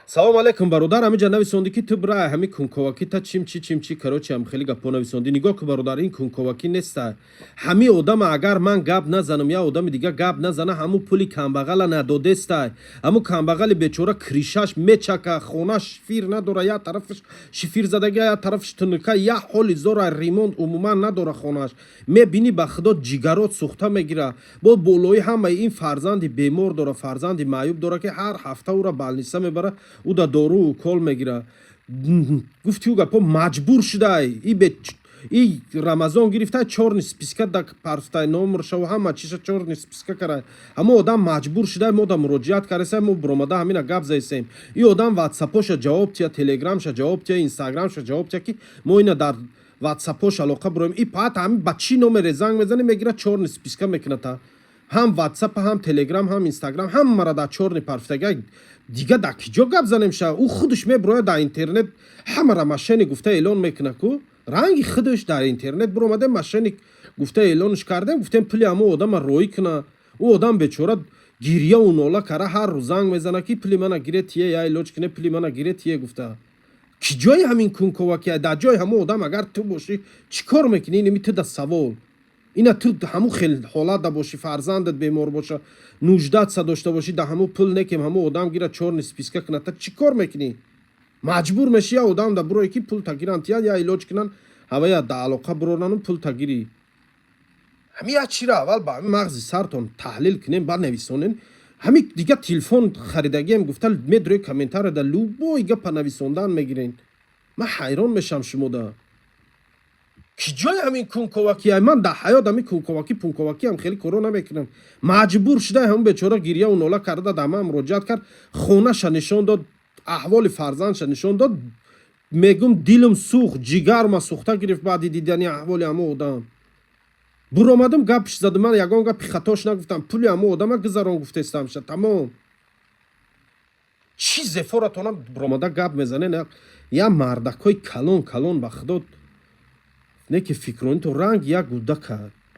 салом алейкум бародар, ҳамиҷа нависонди ки ту бирай ҳами кунковакӣ та чимчи короче ҳам хеле гапҳо нависонди. Нигоҳ ки бародар, ин кунковакӣ неста. Ҳами одама агар ман гап назанам я одами дига гап назана, ҳаму пули камбағала надодестай. Ҳаму камбағали бечора кришаш мечака, хонаш шифир надора, я тарафаш шифир задаги, я тарафаш тунука, я ҳоли зора ремонт умуман надора хонаш. Мебини ба худо ҷигарот сухта мегира. Бо болои ҳамаи ин фарзанди бемор дора, фарзанди маъюб дора ки ҳар ҳафта ӯра балниса мебара, ӯ да дору укол мегира. Гуфти ӯ гапо маҷбур шудай. И рамазон гирифтай чорни списка да парфтай номршаву ҳама чиша чорни списка карай. Ҳама одам маҷбур шудай, мо да муроҷиат каресай, мо биромада ҳамина гап заисем. И одам ватсапоша ҷавоб тия, телеграмша ҷавоб тия, инстаграмша ҷавоб тия ки мо ина дар ватсапош алоқа бироем. И паат ҳами ба чӣ номере занг мезани, мегира чорни списка мекуната. ҳам ватсапа, ҳам телеграм, ҳам инстаграм, ҳамара дар чорни парфтага. Дига дар киҷо гап занем ша? Ӯ худаш мебирояд дар интернет ҳамара машини гуфта эълон мекуна ку. Ранги худаш дар интернет биромадем машини гуфта эълонш кардем, гуфтем пули ҳамо одама роӣ куна. Ӯ одам бечора гирьяву нола кара, ҳар рӯз занг мезана ки пули мана гире тие, я илоҷ куне, пули мана гире тие гуфта. Ки ҷои ҳамин кунковакия? Дар ҷои ҳамо одам агар ту бошӣ чӣ кор мекунӣ? Инами ту да савол. Ина ту ҳаму хел ҳолат да бошӣ, фарзандат бемор боша, нуждатса дошта бошӣ, да ҳаму пул некем, ҳаму одам гира чорни списка кунад, та чӣ кор мекунӣ? Маҷбур мешӣ я одам да бирое ки пул тагиранд тия, я илоҷ кунанд, ҳава я да алоқа биронану пул тагирӣ. ҳами я чира аввал ба ҳами мағзи сартон таҳлил кунем, ба нависонем. ҳами дига телефон харидагием гуфта медурӯи комментария да любой гапа нависондан мегирен. Ман ҳайрон мешам шумода. Ки ҷои ҳамин кунковакия? Ман дар ҳаёт ҳамин пунковакӣ ҳам хеле коро намекунам. Маҷбур шудай ҳамун бечора гирьяву нола карда дар ман муроҷиат кард, хонаша нишон дод, аҳволи фарзандша нишон дод. Мегум дилам сӯхт, ҷигарма сӯхта гирифт баъди дидани аҳволи ҳамо одам. Биромадам гапш задам, ман ягон гапи хатош нагуфтам. Пули ҳамо одама гузарон гуфтестамша, тамом. Чӣ зефоратона биромада гап мезанен? Я мардакҳои калон ба худо не ки фикрони то ранг як гуда кард.